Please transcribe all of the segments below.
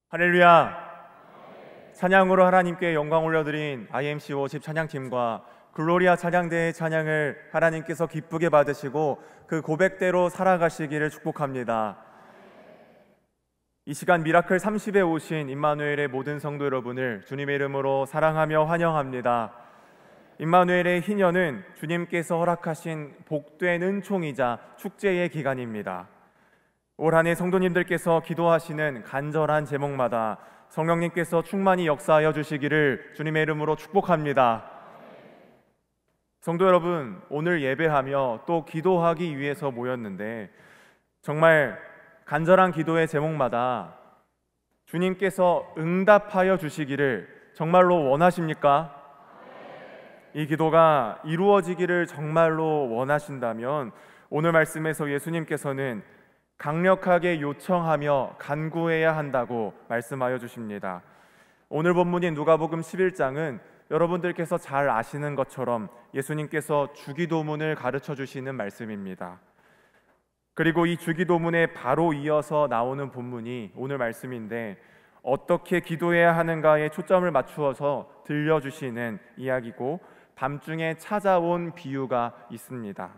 할렐루야! 찬양으로 하나님께 영광 올려드린 IMC 워십 찬양팀과 글로리아 찬양대의 찬양을 하나님께서 기쁘게 받으시고 그 고백대로 살아가시기를 축복합니다. 이 시간 미라클 30에 오신 임마누엘의 모든 성도 여러분을 주님의 이름으로 사랑하며 환영합니다. 임마누엘의 희년은 주님께서 허락하신 복된 은총이자 축제의 기간입니다. 올 한 해 성도님들께서 기도하시는 간절한 제목마다 성령님께서 충만히 역사하여 주시기를 주님의 이름으로 축복합니다. 성도 여러분, 오늘 예배하며 또 기도하기 위해서 모였는데 정말 간절한 기도의 제목마다 주님께서 응답하여 주시기를 정말로 원하십니까? 이 기도가 이루어지기를 정말로 원하신다면 오늘 말씀에서 예수님께서는 강력하게 요청하며 간구해야 한다고 말씀하여 주십니다. 오늘 본문인 누가복음 11장은 여러분들께서 잘 아시는 것처럼 예수님께서 주기도문을 가르쳐 주시는 말씀입니다. 그리고 이 주기도문에 바로 이어서 나오는 본문이 오늘 말씀인데 어떻게 기도해야 하는가에 초점을 맞추어서 들려주시는 이야기고 밤중에 찾아온 비유가 있습니다.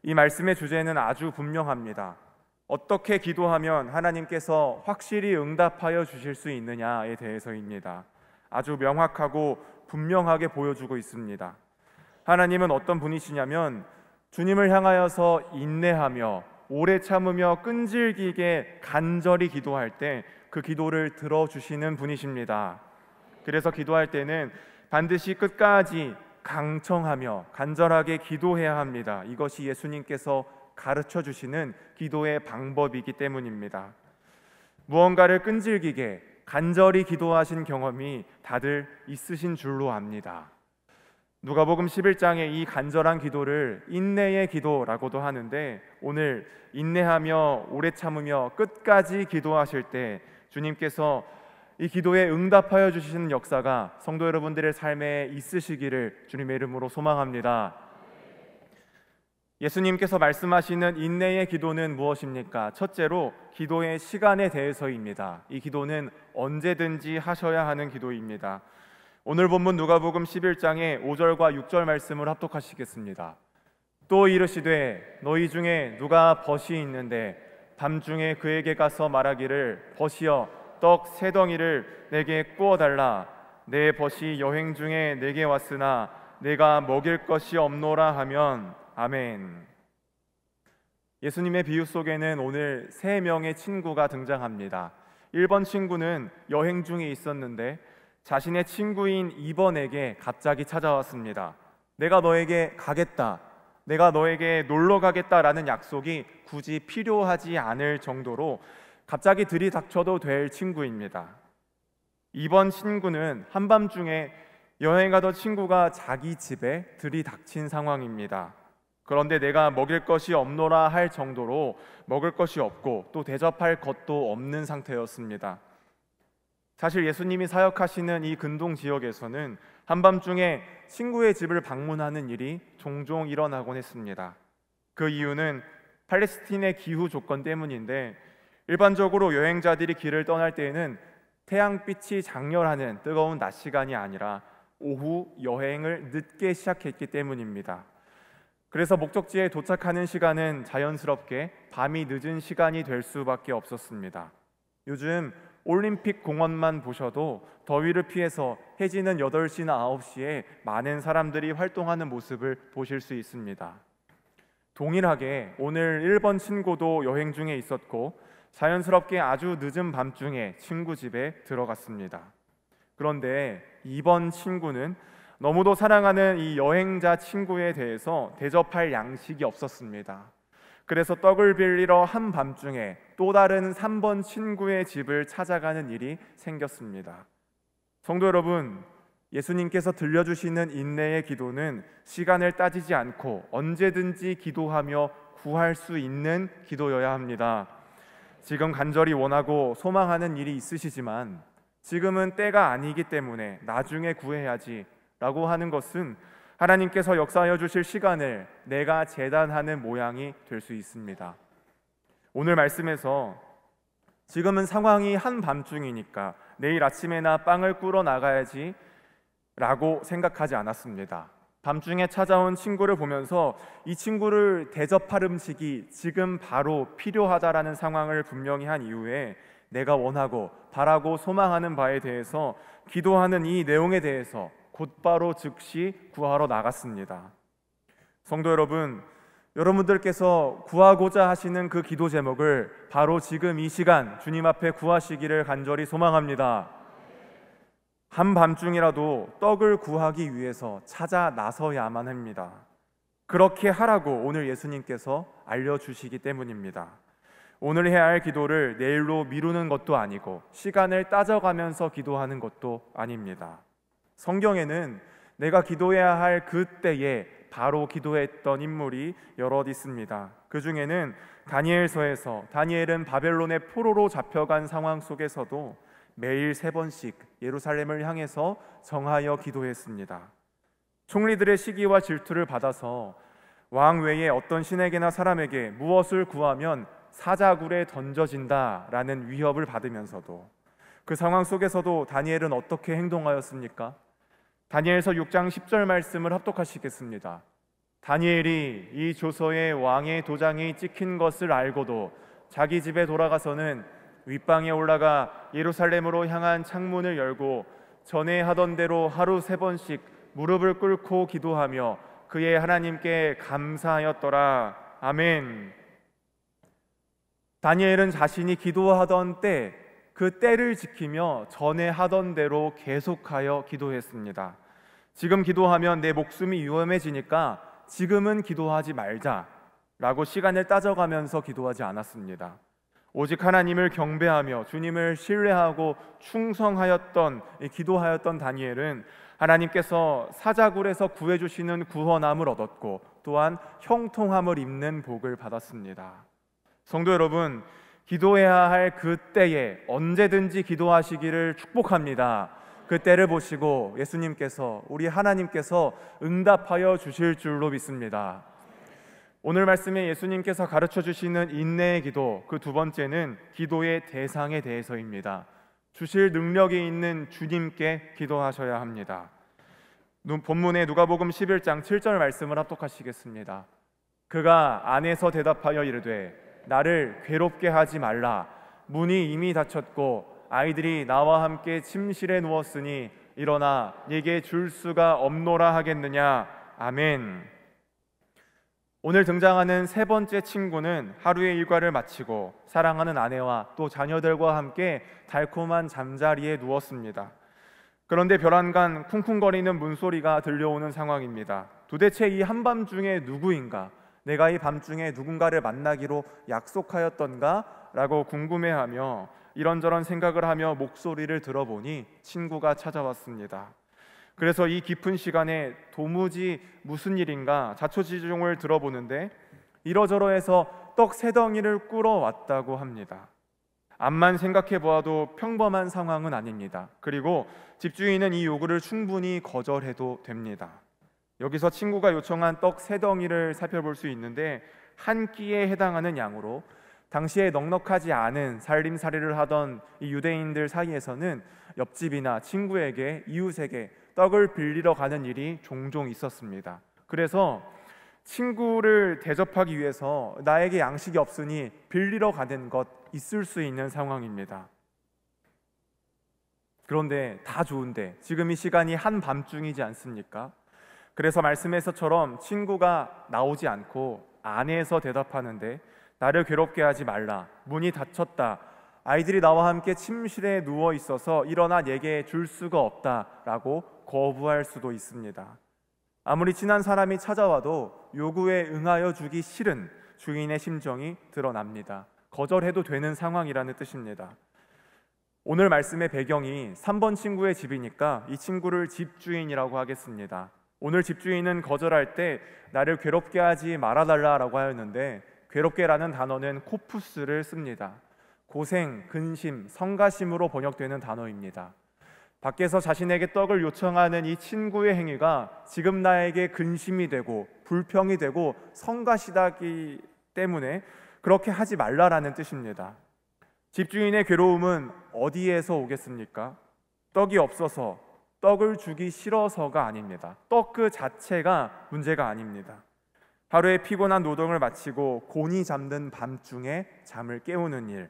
이 말씀의 주제는 아주 분명합니다. 어떻게 기도하면 하나님께서 확실히 응답하여 주실 수 있느냐에 대해서입니다. 아주 명확하고 분명하게 보여주고 있습니다. 하나님은 어떤 분이시냐면 주님을 향하여서 인내하며 오래 참으며 끈질기게 간절히 기도할 때 그 기도를 들어주시는 분이십니다. 그래서 기도할 때는 반드시 끝까지 강청하며 간절하게 기도해야 합니다. 이것이 예수님께서 가르쳐 주시는 기도의 방법이기 때문입니다. 무언가를 끈질기게 간절히 기도하신 경험이 다들 있으신 줄로 압니다. 누가복음 11장의 이 간절한 기도를 인내의 기도라고도 하는데 오늘 인내하며 오래 참으며 끝까지 기도하실 때 주님께서 이 기도에 응답하여 주시는 역사가 성도 여러분들의 삶에 있으시기를 주님의 이름으로 소망합니다. 예수님께서 말씀하시는 인내의 기도는 무엇입니까? 첫째로 기도의 시간에 대해서입니다. 이 기도는 언제든지 하셔야 하는 기도입니다. 오늘 본문 누가복음 11장의 5절과 6절 말씀을 합독하시겠습니다. 또 이르시되 너희 중에 누가 벗이 있는데 밤중에 그에게 가서 말하기를 벗이여 떡 세 덩이를 내게 구워달라. 내 벗이 여행 중에 내게 왔으나 내가 먹일 것이 없노라 하면 아멘. 예수님의 비유 속에는 오늘 세 명의 친구가 등장합니다. 1번 친구는 여행 중에 있었는데 자신의 친구인 2번에게 갑자기 찾아왔습니다. 내가 너에게 가겠다, 내가 너에게 놀러 가겠다라는 약속이 굳이 필요하지 않을 정도로 갑자기 들이닥쳐도 될 친구입니다. 2번 친구는 한밤중에 여행 가던 친구가 자기 집에 들이닥친 상황입니다. 그런데 내가 먹일 것이 없노라 할 정도로 먹을 것이 없고 또 대접할 것도 없는 상태였습니다. 사실 예수님이 사역하시는 이 근동 지역에서는 한밤중에 친구의 집을 방문하는 일이 종종 일어나곤 했습니다. 그 이유는 팔레스틴의 기후 조건 때문인데 일반적으로 여행자들이 길을 떠날 때에는 태양빛이 장렬하는 뜨거운 낮 시간이 아니라 오후 여행을 늦게 시작했기 때문입니다. 그래서 목적지에 도착하는 시간은 자연스럽게 밤이 늦은 시간이 될 수밖에 없었습니다. 요즘 올림픽 공원만 보셔도 더위를 피해서 해지는 8시나 9시에 많은 사람들이 활동하는 모습을 보실 수 있습니다. 동일하게 오늘 1번 친구도 여행 중에 있었고 자연스럽게 아주 늦은 밤중에 친구 집에 들어갔습니다. 그런데 2번 친구는 너무도 사랑하는 이 여행자 친구에 대해서 대접할 양식이 없었습니다. 그래서 떡을 빌리러 한밤중에 또 다른 3번 친구의 집을 찾아가는 일이 생겼습니다. 성도 여러분, 예수님께서 들려주시는 인내의 기도는 시간을 따지지 않고 언제든지 기도하며 구할 수 있는 기도여야 합니다. 지금 간절히 원하고 소망하는 일이 있으시지만 지금은 때가 아니기 때문에 나중에 구해야지 라고 하는 것은 하나님께서 역사하여 주실 시간을 내가 재단하는 모양이 될 수 있습니다. 오늘 말씀에서 지금은 상황이 한밤중이니까 내일 아침에나 빵을 꾸러 나가야지 라고 생각하지 않았습니다. 밤중에 찾아온 친구를 보면서 이 친구를 대접할 음식이 지금 바로 필요하다라는 상황을 분명히 한 이후에 내가 원하고 바라고 소망하는 바에 대해서 기도하는 이 내용에 대해서 곧바로 즉시 구하러 나갔습니다. 성도 여러분, 여러분들께서 구하고자 하시는 그 기도 제목을 바로 지금 이 시간 주님 앞에 구하시기를 간절히 소망합니다. 한밤중이라도 떡을 구하기 위해서 찾아 나서야만 합니다. 그렇게 하라고 오늘 예수님께서 알려주시기 때문입니다. 오늘 해야 할 기도를 내일로 미루는 것도 아니고 시간을 따져가면서 기도하는 것도 아닙니다. 성경에는 내가 기도해야 할 그때에 바로 기도했던 인물이 여럿 있습니다. 그 중에는 다니엘서에서 다니엘은 바벨론의 포로로 잡혀간 상황 속에서도 매일 3번씩 예루살렘을 향해서 정하여 기도했습니다. 총리들의 시기와 질투를 받아서 왕 외에 어떤 신에게나 사람에게 무엇을 구하면 사자굴에 던져진다라는 위협을 받으면서도 그 상황 속에서도 다니엘은 어떻게 행동하였습니까? 다니엘서 6장 10절 말씀을 합독하시겠습니다. 다니엘이 이 조서에 왕의 도장이 찍힌 것을 알고도 자기 집에 돌아가서는 윗방에 올라가 예루살렘으로 향한 창문을 열고 전에 하던 대로 하루 3번씩 무릎을 꿇고 기도하며 그의 하나님께 감사하였더라. 아멘. 다니엘은 자신이 기도하던 때, 그 때를 지키며 전에 하던 대로 계속하여 기도했습니다. 지금 기도하면 내 목숨이 위험해지니까 지금은 기도하지 말자라고 시간을 따져가면서 기도하지 않았습니다. 오직 하나님을 경배하며 주님을 신뢰하고 충성하였던, 기도하였던 다니엘은 하나님께서 사자굴에서 구해주시는 구원함을 얻었고 또한 형통함을 입는 복을 받았습니다. 성도 여러분, 기도해야 할 그때에 언제든지 기도하시기를 축복합니다. 그때를 보시고 예수님께서, 우리 하나님께서 응답하여 주실 줄로 믿습니다. 오늘 말씀에 예수님께서 가르쳐 주시는 인내의 기도, 그 두 번째는 기도의 대상에 대해서입니다. 주실 능력이 있는 주님께 기도하셔야 합니다. 본문의 누가복음 11장 7절 말씀을 합독하시겠습니다. 그가 안에서 대답하여 이르되 나를 괴롭게 하지 말라. 문이 이미 닫혔고 아이들이 나와 함께 침실에 누웠으니 일어나 네게 줄 수가 없노라 하겠느냐. 아멘. 오늘 등장하는 3번째 친구는 하루의 일과를 마치고 사랑하는 아내와 또 자녀들과 함께 달콤한 잠자리에 누웠습니다. 그런데 별안간 쿵쿵거리는 문소리가 들려오는 상황입니다. 도대체 이 한밤중에 누구인가? 내가 이 밤중에 누군가를 만나기로 약속하였던가? 라고 궁금해하며 이런저런 생각을 하며 목소리를 들어보니 친구가 찾아왔습니다. 그래서 이 깊은 시간에 도무지 무슨 일인가 자초지종을 들어보는데 이러저러해서 떡 3덩이를 꾸러 왔다고 합니다. 암만 생각해 보아도 평범한 상황은 아닙니다. 그리고 집주인은 이 요구를 충분히 거절해도 됩니다. 여기서 친구가 요청한 떡 3덩이를 살펴볼 수 있는데 한 끼에 해당하는 양으로 당시에 넉넉하지 않은 살림살이를 하던 이 유대인들 사이에서는 옆집이나 친구에게, 이웃에게 떡을 빌리러 가는 일이 종종 있었습니다. 그래서 친구를 대접하기 위해서 나에게 양식이 없으니 빌리러 가는 것 있을 수 있는 상황입니다. 그런데 다 좋은데 지금 이 시간이 한밤중이지 않습니까? 그래서 말씀에서처럼 친구가 나오지 않고 안에서 대답하는데 나를 괴롭게 하지 말라. 문이 닫혔다. 아이들이 나와 함께 침실에 누워 있어서 일어나 내게 줄 수가 없다라고 거부할 수도 있습니다. 아무리 친한 사람이 찾아와도 요구에 응하여 주기 싫은 주인의 심정이 드러납니다. 거절해도 되는 상황이라는 뜻입니다. 오늘 말씀의 배경이 3번 친구의 집이니까 이 친구를 집주인이라고 하겠습니다. 오늘 집주인은 거절할 때 나를 괴롭게 하지 말아달라라고 하였는데 괴롭게라는 단어는 코푸스를 씁니다. 고생, 근심, 성가심으로 번역되는 단어입니다. 밖에서 자신에게 떡을 요청하는 이 친구의 행위가 지금 나에게 근심이 되고 불평이 되고 성가시다기 때문에 그렇게 하지 말라라는 뜻입니다. 집주인의 괴로움은 어디에서 오겠습니까? 떡이 없어서, 떡을 주기 싫어서가 아닙니다. 떡 그 자체가 문제가 아닙니다. 하루의 피곤한 노동을 마치고 곤히 잠든 밤중에 잠을 깨우는 일,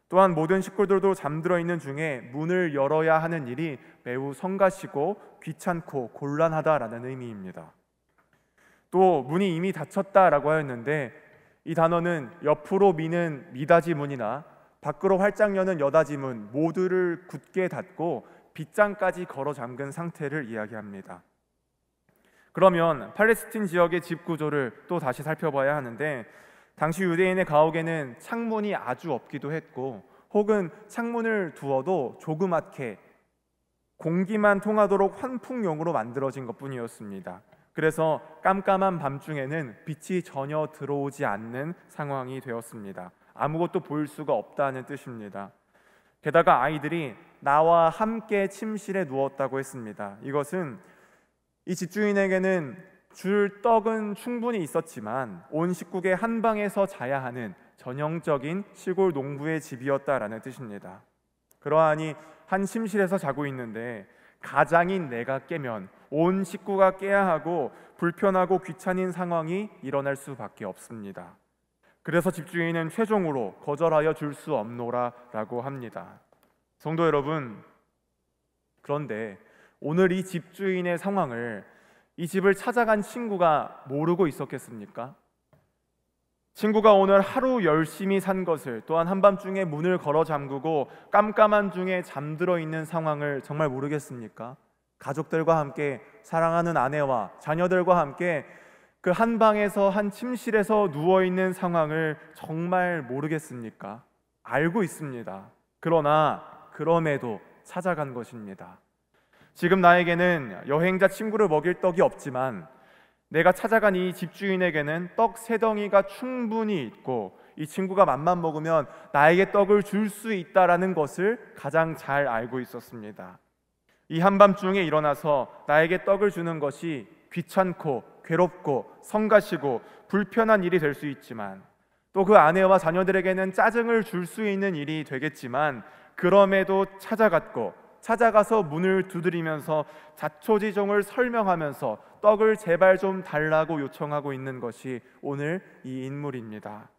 또한 모든 식구들도 잠들어 있는 중에 문을 열어야 하는 일이 매우 성가시고 귀찮고 곤란하다라는 의미입니다. 또 문이 이미 닫혔다라고 하였는데, 이 단어는 옆으로 미는 미닫이 문이나 밖으로 활짝 여는 여닫이 문 모두를 굳게 닫고 빗장까지 걸어 잠근 상태를 이야기합니다. 그러면 팔레스틴 지역의 집 구조를 또 다시 살펴봐야 하는데, 당시 유대인의 가옥에는 창문이 아주 없기도 했고, 혹은 창문을 두어도 조그맣게 공기만 통하도록 환풍용으로 만들어진 것뿐이었습니다. 그래서 깜깜한 밤중에는 빛이 전혀 들어오지 않는 상황이 되었습니다. 아무것도 보일 수가 없다는 뜻입니다. 게다가 아이들이 나와 함께 침실에 누웠다고 했습니다. 이것은 이 집주인에게는 줄 떡은 충분히 있었지만 온 식구의 한 방에서 자야 하는 전형적인 시골 농부의 집이었다라는 뜻입니다. 그러하니 한 침실에서 자고 있는데 가장인 내가 깨면 온 식구가 깨야 하고 불편하고 귀찮은 상황이 일어날 수밖에 없습니다. 그래서 집주인은 최종으로 거절하여 줄 수 없노라 라고 합니다. 성도 여러분, 그런데 오늘 이 집주인의 상황을 이 집을 찾아간 친구가 모르고 있었겠습니까? 친구가 오늘 하루 열심히 산 것을, 또한 한밤중에 문을 걸어 잠그고 깜깜한 중에 잠들어 있는 상황을 정말 모르겠습니까? 가족들과 함께, 사랑하는 아내와 자녀들과 함께 그 한 방에서, 한 침실에서 누워있는 상황을 정말 모르겠습니까? 알고 있습니다. 그러나 그럼에도 찾아간 것입니다. 지금 나에게는 여행자 친구를 먹일 떡이 없지만 내가 찾아간 이 집주인에게는 떡 3덩이가 충분히 있고 이 친구가 맘만 먹으면 나에게 떡을 줄 수 있다라는 것을 가장 잘 알고 있었습니다. 이 한밤중에 일어나서 나에게 떡을 주는 것이 귀찮고 괴롭고 성가시고 불편한 일이 될 수 있지만, 또 그 아내와 자녀들에게는 짜증을 줄 수 있는 일이 되겠지만, 그럼에도 찾아가서 문을 두드리면서 자초지종을 설명하면서 떡을 제발 좀 달라고 요청하고 있는 것이 오늘 이 인물입니다.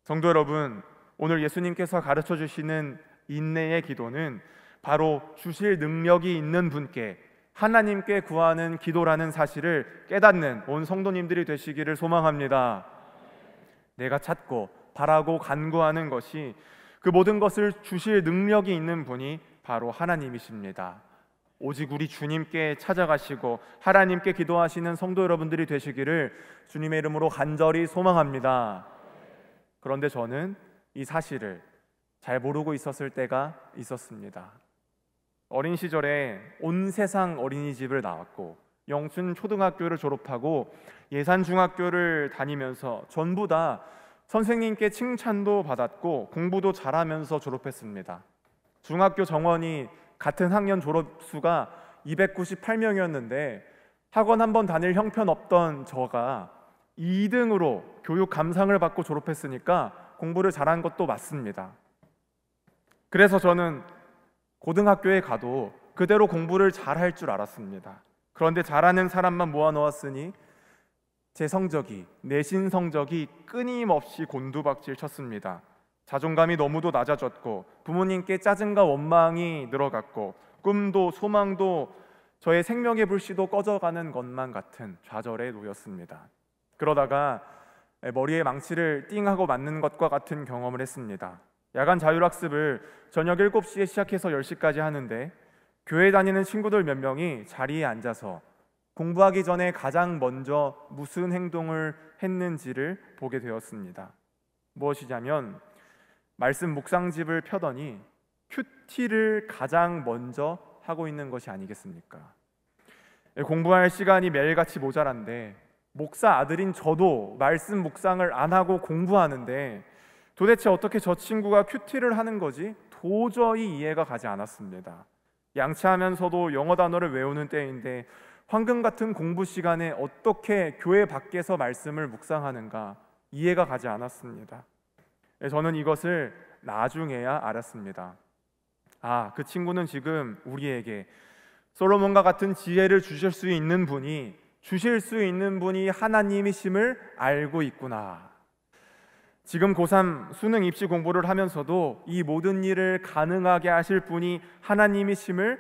성도 여러분, 오늘 예수님께서 가르쳐 주시는 인내의 기도는 바로 주실 능력이 있는 분께, 하나님께 구하는 기도라는 사실을 깨닫는 온 성도님들이 되시기를 소망합니다. 내가 찾고 바라고 간구하는 것이, 그 모든 것을 주실 능력이 있는 분이 바로 하나님이십니다. 오직 우리 주님께 찾아가시고 하나님께 기도하시는 성도 여러분들이 되시기를 주님의 이름으로 간절히 소망합니다. 그런데 저는 이 사실을 잘 모르고 있었을 때가 있었습니다. 어린 시절에 온 세상 어린이집을 나왔고 영춘 초등학교를 졸업하고 예산 중학교를 다니면서 전부 다 선생님께 칭찬도 받았고 공부도 잘하면서 졸업했습니다. 중학교 정원이 같은 학년 졸업수가 298명이었는데 학원 한번 다닐 형편없던 저가 2등으로 교육 감상을 받고 졸업했으니까 공부를 잘한 것도 맞습니다. 그래서 저는 고등학교에 가도 그대로 공부를 잘할 줄 알았습니다. 그런데 잘하는 사람만 모아놓았으니 제 성적이, 내신 성적이 끊임없이 곤두박질 쳤습니다. 자존감이 너무도 낮아졌고 부모님께 짜증과 원망이 늘어갔고 꿈도 소망도 저의 생명의 불씨도 꺼져가는 것만 같은 좌절에 놓였습니다. 그러다가 머리에 망치를 띵하고 맞는 것과 같은 경험을 했습니다. 야간 자율학습을 저녁 7시에 시작해서 10시까지 하는데 교회 다니는 친구들 몇 명이 자리에 앉아서 공부하기 전에 가장 먼저 무슨 행동을 했는지를 보게 되었습니다. 무엇이냐면 말씀 묵상집을 펴더니 큐티를 가장 먼저 하고 있는 것이 아니겠습니까? 공부할 시간이 매일같이 모자란데 목사 아들인 저도 말씀 묵상을 안 하고 공부하는데 도대체 어떻게 저 친구가 큐티를 하는 거지? 도저히 이해가 가지 않았습니다. 양치하면서도 영어 단어를 외우는 때인데 황금 같은 공부 시간에 어떻게 교회 밖에서 말씀을 묵상하는가 이해가 가지 않았습니다. 저는 이것을 나중에야 알았습니다. 그 친구는 지금 우리에게 솔로몬과 같은 지혜를 주실 수 있는 분이 하나님이심을 알고 있구나. 지금 고3 수능 입시 공부를 하면서도 이 모든 일을 가능하게 하실 분이 하나님이심을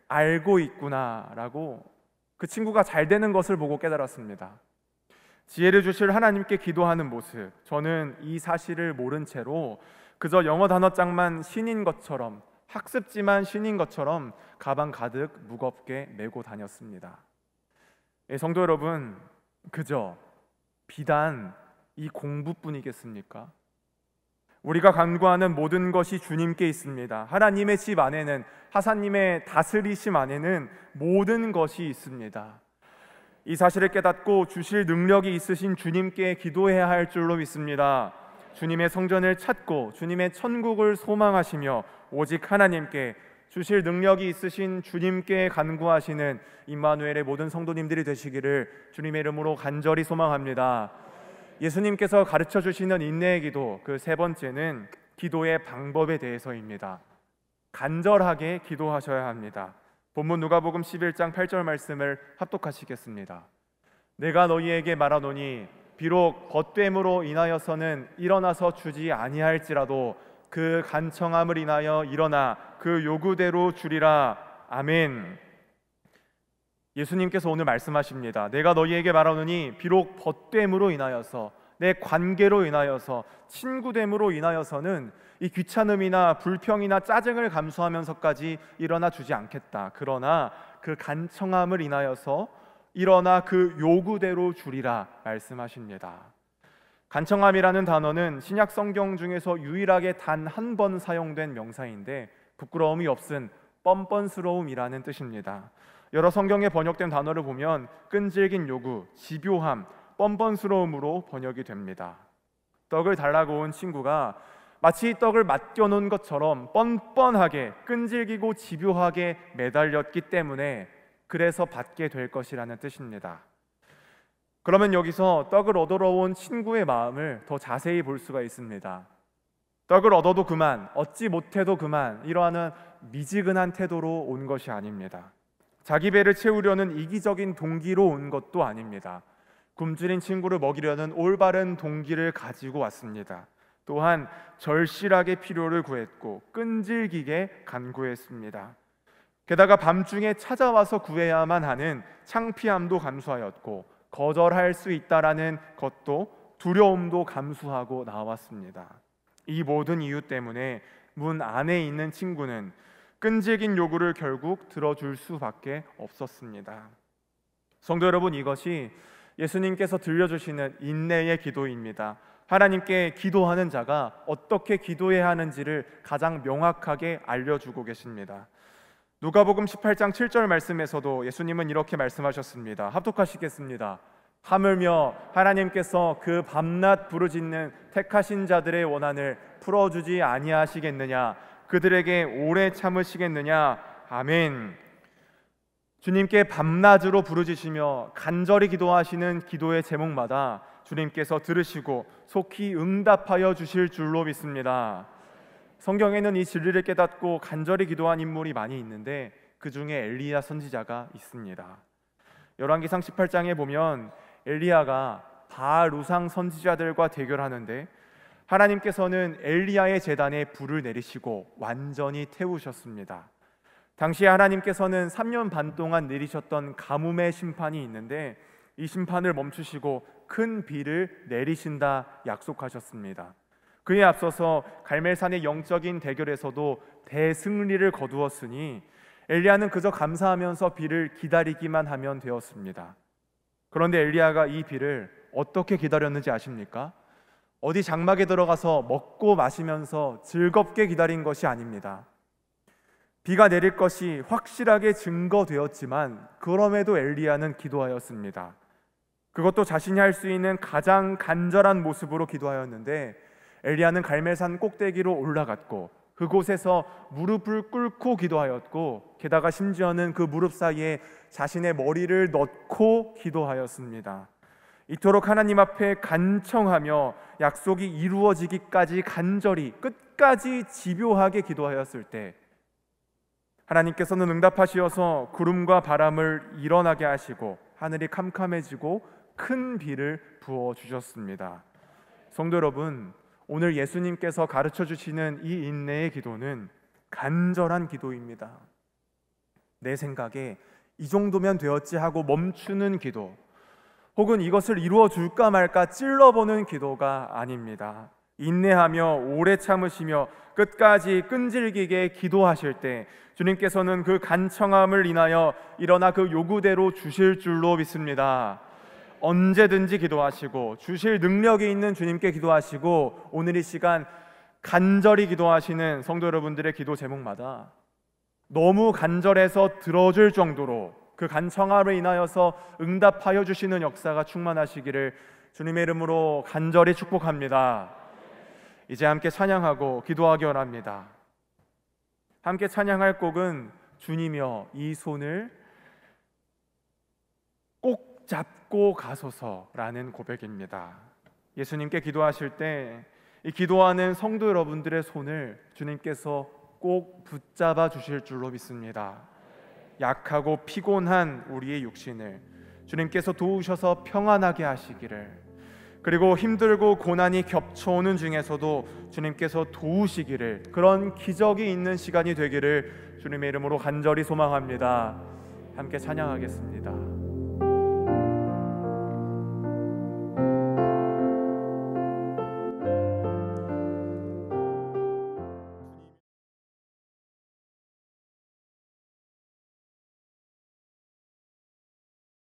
알고 있구나라고 그 친구가 잘 되는 것을 보고 깨달았습니다. 지혜를 주실 하나님께 기도하는 모습, 저는 이 사실을 모른 채로 그저 영어 단어장만 신인 것처럼, 학습지만 신인 것처럼 가방 가득 무겁게 메고 다녔습니다. 성도 여러분, 그저 비단 이 공부뿐이겠습니까? 우리가 간구하는 모든 것이 주님께 있습니다. 하나님의 집 안에는, 하사님의 다스리심 안에는 모든 것이 있습니다. 이 사실을 깨닫고 주실 능력이 있으신 주님께 기도해야 할 줄로 믿습니다. 주님의 성전을 찾고 주님의 천국을 소망하시며 오직 하나님께, 주실 능력이 있으신 주님께 간구하시는 임마누엘의 모든 성도님들이 되시기를 주님의 이름으로 간절히 소망합니다. 예수님께서 가르쳐 주시는 인내의 기도, 그 세 번째는 기도의 방법에 대해서입니다. 간절하게 기도하셔야 합니다. 본문 누가복음 11장 8절 말씀을 합독하시겠습니다. 내가 너희에게 말하노니 비록 벗됨으로 인하여서는 일어나서 주지 아니할지라도 그 간청함을 인하여 일어나 그 요구대로 주리라. 아멘. 예수님께서 오늘 말씀하십니다. 내가 너희에게 말하노니 비록 벗됨으로 인하여서, 내 관계로 인하여서, 친구됨으로 인하여서는 이 귀찮음이나 불평이나 짜증을 감수하면서까지 일어나 주지 않겠다. 그러나 그 간청함을 인하여서 일어나 그 요구대로 주리라 말씀하십니다. 간청함이라는 단어는 신약 성경 중에서 유일하게 단 한 번 사용된 명사인데 부끄러움이 없은 뻔뻔스러움이라는 뜻입니다. 여러 성경에 번역된 단어를 보면 끈질긴 요구, 집요함, 뻔뻔스러움으로 번역이 됩니다. 떡을 달라고 온 친구가 마치 떡을 맡겨놓은 것처럼 뻔뻔하게, 끈질기고 집요하게 매달렸기 때문에 그래서 받게 될 것이라는 뜻입니다. 그러면 여기서 떡을 얻으러 온 친구의 마음을 더 자세히 볼 수가 있습니다. 떡을 얻어도 그만, 얻지 못해도 그만, 이러한 미지근한 태도로 온 것이 아닙니다. 자기 배를 채우려는 이기적인 동기로 온 것도 아닙니다. 굶주린 친구를 먹이려는 올바른 동기를 가지고 왔습니다. 또한 절실하게 필요를 구했고 끈질기게 간구했습니다. 게다가 밤중에 찾아와서 구해야만 하는 창피함도 감수하였고 거절할 수 있다라는 것도, 두려움도 감수하고 나왔습니다. 이 모든 이유 때문에 문 안에 있는 친구는 끈질긴 요구를 결국 들어줄 수밖에 없었습니다. 성도 여러분, 이것이 예수님께서 들려주시는 인내의 기도입니다. 하나님께 기도하는 자가 어떻게 기도해야 하는지를 가장 명확하게 알려주고 계십니다. 누가복음 18장 7절 말씀에서도 예수님은 이렇게 말씀하셨습니다. 합독하시겠습니다. 하물며 하나님께서 그 밤낮 부르짖는 택하신 자들의 원한을 풀어주지 아니하시겠느냐, 그들에게 오래 참으시겠느냐. 아멘. 주님께 밤낮으로 부르짖으며 간절히 기도하시는 기도의 제목마다 주님께서 들으시고 속히 응답하여 주실 줄로 믿습니다. 성경에는 이 진리를 깨닫고 간절히 기도한 인물이 많이 있는데 그 중에 엘리야 선지자가 있습니다. 열왕기상 18장에 보면 엘리야가 바알 우상 선지자들과 대결하는데 하나님께서는 엘리야의 제단에 불을 내리시고 완전히 태우셨습니다. 당시에 하나님께서는 3년 반 동안 내리셨던 가뭄의 심판이 있는데 이 심판을 멈추시고 큰 비를 내리신다 약속하셨습니다. 그에 앞서서 갈멜산의 영적인 대결에서도 대승리를 거두었으니 엘리야는 그저 감사하면서 비를 기다리기만 하면 되었습니다. 그런데 엘리야가 이 비를 어떻게 기다렸는지 아십니까? 어디 장막에 들어가서 먹고 마시면서 즐겁게 기다린 것이 아닙니다. 비가 내릴 것이 확실하게 증거되었지만 그럼에도 엘리야는 기도하였습니다. 그것도 자신이 할 수 있는 가장 간절한 모습으로 기도하였는데 엘리야는 갈멜산 꼭대기로 올라갔고 그곳에서 무릎을 꿇고 기도하였고 게다가 심지어는 그 무릎 사이에 자신의 머리를 넣고 기도하였습니다. 이토록 하나님 앞에 간청하며 약속이 이루어지기까지 간절히 끝까지 집요하게 기도하였을 때 하나님께서는 응답하시어서 구름과 바람을 일어나게 하시고 하늘이 캄캄해지고 큰 비를 부어주셨습니다. 성도 여러분, 오늘 예수님께서 가르쳐 주시는 이 인내의 기도는 간절한 기도입니다. 내 생각에 이 정도면 되었지 하고 멈추는 기도, 혹은 이것을 이루어 줄까 말까 찔러보는 기도가 아닙니다. 인내하며 오래 참으시며 끝까지 끈질기게 기도하실 때 주님께서는 그 간청함을 인하여 일어나 그 요구대로 주실 줄로 믿습니다. 언제든지 기도하시고 주실 능력이 있는 주님께 기도하시고, 오늘 이 시간 간절히 기도하시는 성도 여러분들의 기도 제목마다 너무 간절해서 들어줄 정도로 그 간청함을 인하여서 응답하여 주시는 역사가 충만하시기를 주님의 이름으로 간절히 축복합니다. 이제 함께 찬양하고 기도하기 원합니다. 함께 찬양할 곡은 주님이여 이 손을 꼭 잡고 가소서라는 고백입니다. 예수님께 기도하실 때 이 기도하는 성도 여러분들의 손을 주님께서 꼭 붙잡아 주실 줄로 믿습니다. 약하고 피곤한 우리의 육신을 주님께서 도우셔서 평안하게 하시기를, 그리고 힘들고 고난이 겹쳐오는 중에서도 주님께서 도우시기를, 그런 기적이 있는 시간이 되기를 주님의 이름으로 간절히 소망합니다. 함께 찬양하겠습니다.